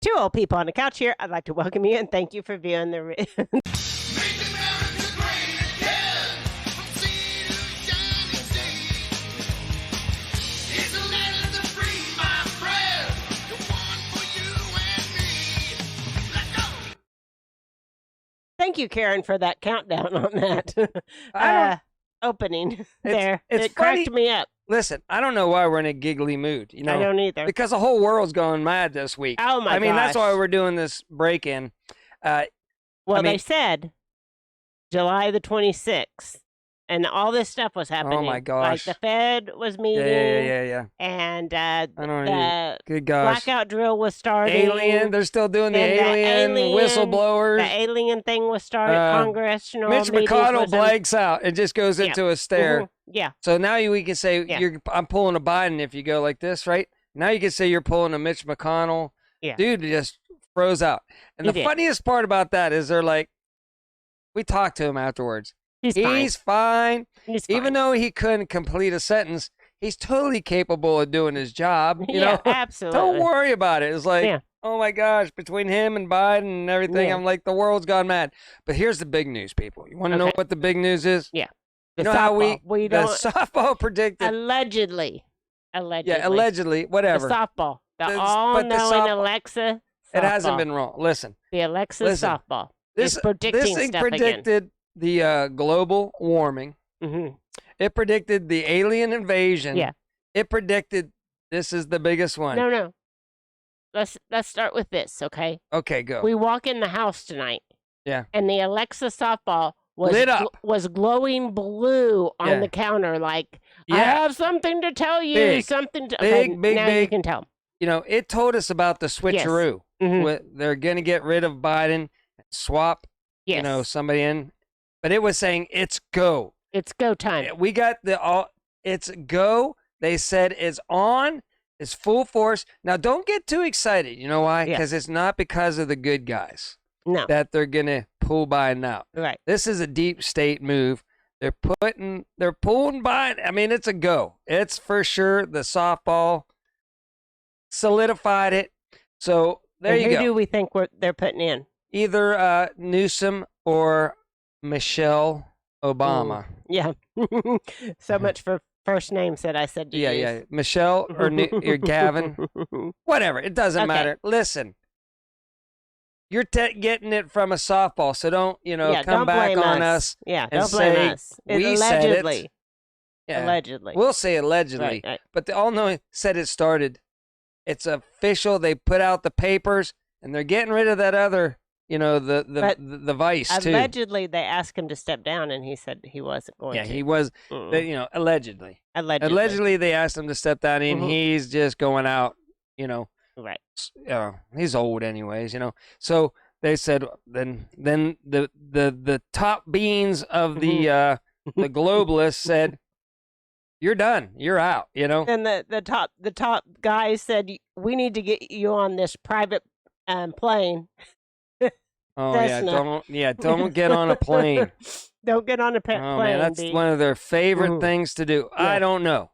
Two old people on the couch here. I'd like to welcome you and thank you for viewing the. Make America great again, from sea to shining sea. Here's a land of the free, my friend, the one for you and me. Let's go. Thank you, Karen, for that countdown on that opening there. It's it funny. cracked me up. Listen, I don't know why we're in a giggly mood. You know, I don't either. because the whole world's going mad this week. Oh my I mean, that's gosh. why we're doing this break-in. Well, mean- they said July the 26th, and all this stuff was happening. Oh my Like gosh. the Fed was meeting, Yeah. and I don't the even. Good gosh. blackout drill was starting. Alien. They're still doing the And the alien whistleblowers. The alien thing was started. Congressional Mitch meetings McConnell was in- blanks out. It just goes Yeah. into a stare. Mhm. Yeah. So now we can say Yeah. I'm pulling a Biden if you go like this, right? Now you can say you're pulling a Mitch McConnell. Yeah. Dude just froze out. And He the did. funniest part about that is they're like, we talked to him afterwards. He's fine. He's fine. Even though he couldn't complete a sentence, he's totally capable of doing his job. You yeah, know, absolutely. don't worry about it. It's like, Yeah. oh my gosh, between him and Biden and everything, Yeah. I'm like, the world's gone mad. But here's the big news, people. You want to know Okay. what the big news is? Yeah. You The know how softball. We the don't softball predicted. allegedly. Yeah, allegedly, whatever. The softball. The But the all-knowing softball- Alexa. It hasn't softball. been wrong. Listen, The Alexa Listen, softball. this is predicting this thing stuff predicted the global warming. again. It predicted the alien invasion. Yeah. It predicted. This is the biggest one. No. Let's start with this, okay? Okay, go. We walk in the house tonight. Yeah. And the Alexa softball was Lit up. was glowing blue on Yeah. the counter, like I Yeah. have something to tell you. Big. Something to Big, big, now you big. can tell. You know, it told us about the switcheroo. Mhm. They're going to get rid of Biden, swap, Yes. you know, somebody in. But it was saying it's go. It's go time. We got it's go. They said it's on. It's full force. Now, don't get too excited. You know why? Yeah. Because it's not because of the good guys No. that they're going to pull Biden out. Right. This is a deep state move. They're pulling Biden. I mean, it's a go. It's for sure the softball solidified it. So there And you who go. do we think they're putting in? Either Newsom or Michelle Obama. Yeah. So much for first names that I said to Yeah, use. yeah. Michelle or Gavin. Whatever. It doesn't Okay. matter. Listen, you're getting it from a softball, so don't, Yeah, come don't back blame on us. us. Yeah, and don't blame say us. we said it. Allegedly. Yeah. Allegedly. We'll say allegedly, Right. but the all-knowing said it started. It's official. They put out the papers, and they're getting rid of that other, But the vice too. Allegedly, they asked him to step down, and he said he wasn't going Yeah, to. he was. Mm-mm. Allegedly. Allegedly. Allegedly, they asked him to step down, and Mhm. he's just going out. Right. He's old anyways. So they said then the top beans of the globalists said, "You're done. You're out." And the top guy said, "We need to get you on this private plane." Oh Cessna. don't get on a plane. Don't get on a plane. Oh man, that's B. one of their favorite Mhm. things to do. Yeah. I don't know.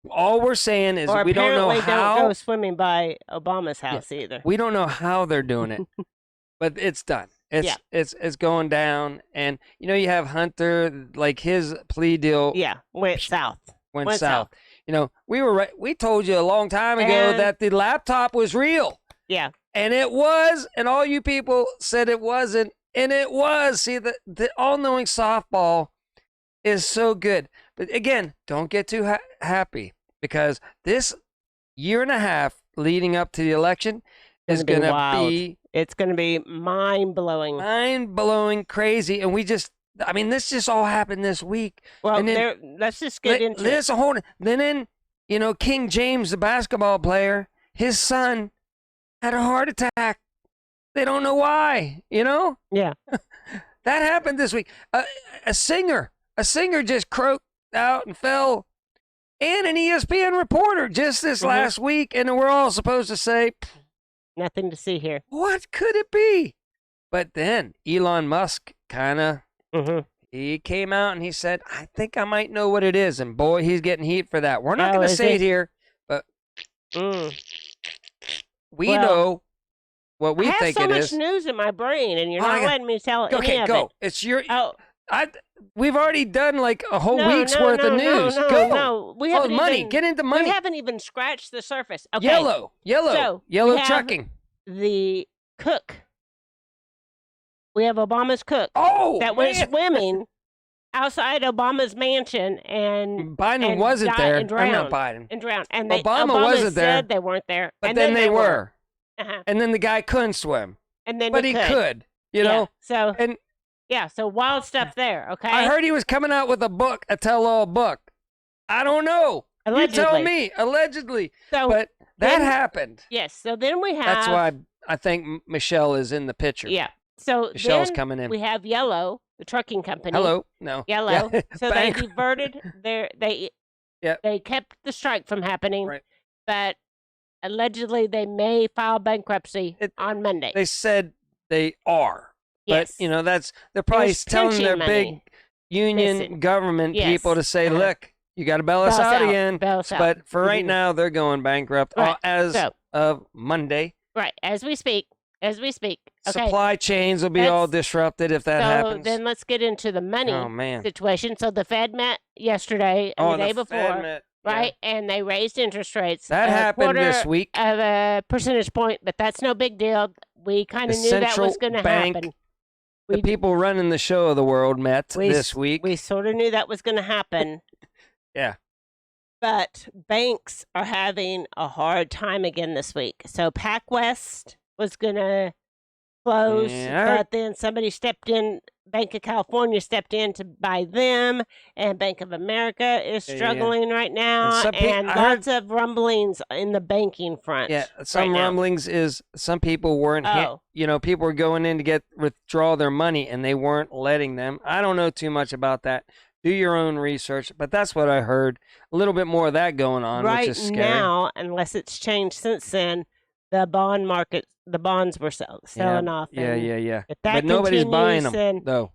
All we're saying is Or we don't know apparently how. don't go swimming by Obama's house either. We don't know how they're doing it, but it's done. It's Yeah. it's going down, and you have Hunter, like his plea deal Yeah, went south. went south. We were right. We told you a long time ago And- that the laptop was real, Yeah, and it was, and all you people said it wasn't, and it was. See, the all-knowing softball is so good, but again, don't get too happy, because this year and a half leading up to the election is Gonna be going to wild. be it's going to be mind-blowing. mind-blowing crazy, and this just all happened this week. Well, and then let's just get into it. this whole then King James, the basketball player, his son had a heart attack. They don't know why. Yeah, That happened this week. A singer just croaked out and fell, and an ESPN reporter just this Mhm. last week, and we're all supposed to say, nothing to see here. what could it be? But then Elon Musk kind of, Mm-hmm. he came out and he said, I think I might know what it is. And boy, he's getting heat for that. We're not Oh, going to is say he? it here, but Mm. we Well- know what we I have think so it much is. news in my brain, and you're Oh, not I got- letting me tell any Okay, of go. it. It's your. Oh, We've already done like a whole no, week's no, worth no, of news. no, Go. no. We Oh, haven't money. even, Get into we money. haven't even scratched the surface. Okay. Yellow So, we have trucking. the cook. We have Obama's cook Oh, that went swimming outside Obama's mansion and Biden wasn't died there. and I'm not drowned. Biden. And drowned. And Obama Obama wasn't there, said they weren't there, But and then they were. Uh-huh. And then the guy couldn't swim. And then But he could. You know? So And so wild stuff there. Okay. I heard he was coming out with a book, a tell-all book. I don't know. Allegedly. You tell me. Allegedly. So But that then- happened. yes. So then we have. That's why I think Michelle is in the picture. Yeah. So Michelle's then coming in. we have Yellow, the trucking company. Hello. No. Yellow. Yeah. So Bank- they diverted they Yep. they kept the strike from happening. Right. But allegedly they may file bankruptcy It- on Monday. They said they are. yes. But, you know, they're probably There's telling pension their money big union missing. government Yes. people to say, Uh-huh. look, you got to bail us Bail us out out. again. Bail us out. But for right Mhm. now, they're going bankrupt Right. as So- of Monday. Right. As we speak. Okay. Supply chains will be all That's- disrupted if that so happens. then let's get into the money Oh, man. situation. So the Fed met yesterday and the day Fed before, met- yeah. right? And they raised interest rates. That a happened this quarter week. of a percentage point, but that's no big deal. We kind The of knew that was central going to bank, happen. The people running the show of the world met We this week. We sort of knew that was going to happen. Yeah. But banks are having a hard time again this week. So PacWest was going to close, Yeah. but then somebody stepped in. Bank of California stepped in to buy them, and Bank of America is Yeah, yeah. struggling right now, some and I heard- lots of rumblings in the banking front. Yeah, some right now. rumblings is some people weren't, Oh. people were going in to withdraw their money and they weren't letting them. I don't know too much about that. Do your own research, but that's what I heard. A little bit more of that going on, Right which is scary. now, unless it's changed since then, the bond market, the bonds were selling off. Yeah, and yeah. If that But nobody's buying them, continues, then though.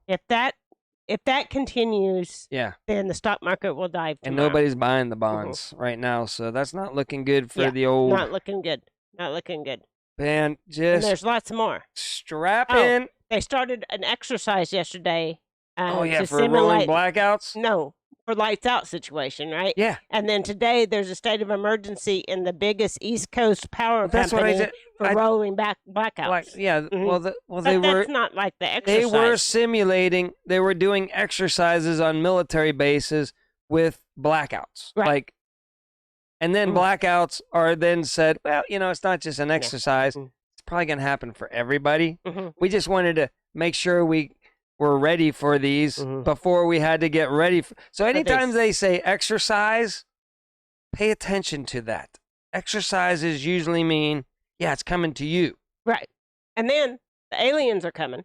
if that continues, Yeah, then the stock market will dive and tomorrow. nobody's buying the bonds right now, so that's not looking good for Yeah, the old Not looking good. Not looking good. man. And Just there's lots more. strap Oh, in. They started an exercise yesterday. Oh yeah, to for rolling simulate blackouts. no for lights out situation, right? Yeah, And then today there's a state of emergency in the biggest East Coast power that's what I company said. for rolling back blackouts. Yeah. Mhm. Well, But they were. that's not like the exercise. They were simulating. They were doing exercises on military bases with blackouts, Right. and then Mhm. blackouts are then said, well, it's not just an exercise. Mhm. It's probably going to happen for everybody. Mhm. We just wanted to make sure we were ready for these Mhm. before we had to get ready. So anytime this. they say exercise, pay attention to that. Exercises usually mean, yeah, it's coming to you. Right. And then the aliens are coming.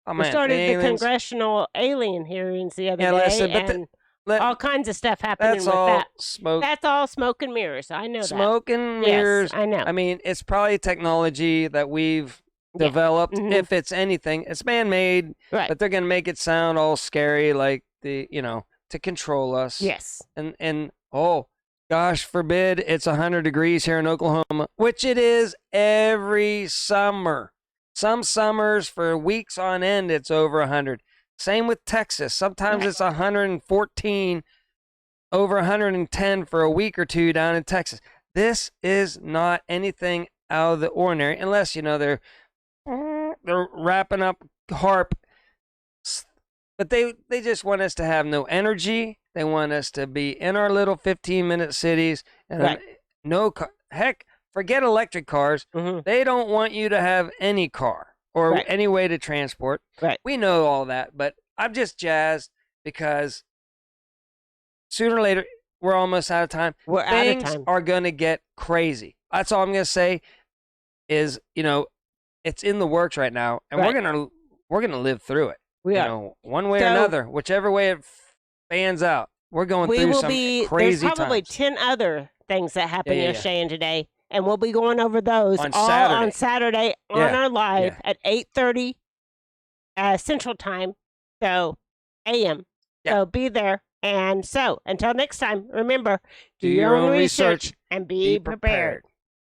Oh We man, started the aliens- congressional alien hearings the other Yeah, day, listen, but and let- all kinds of stuff happening that's with all that. smoke. That's all smoke and mirrors. I know Smoke and that. mirrors. Yes, I know. I mean, it's probably technology that we've Yeah. developed. Mhm. If it's anything, it's man-made, Right. but they're gonna make it sound all scary, like to control us. Yes. And oh, gosh forbid, it's 100 degrees here in Oklahoma, which it is every summer. Some summers for weeks on end, it's over 100. Same with Texas. Sometimes Right. it's 114, over 110 for a week or two down in Texas. This is not anything out of the ordinary, unless they're wrapping up harp. But they just want us to have no energy. They want us to be in our little 15-minute cities and Right. heck, forget electric cars. Hmm. They don't want you to have any car or Right. any way to transport. Right. We know all that, but I'm just jazzed because sooner or later we're almost out of time. We're out of Things time. are going to get crazy. That's all I'm going to say is, it's in the works right now, and Right. we're going to live through it. We are. One way or So- another, whichever way it fans out. We're going We through will some be. There's crazy probably times. 10 other things that happened Yeah. yesterday and today, and we'll be going over those On all Saturday. on Saturday on Yeah. our live Yeah. at 8:30 Central Time, so AM. Yeah. So be there. And so until next time, remember, Do your own research. and be prepared.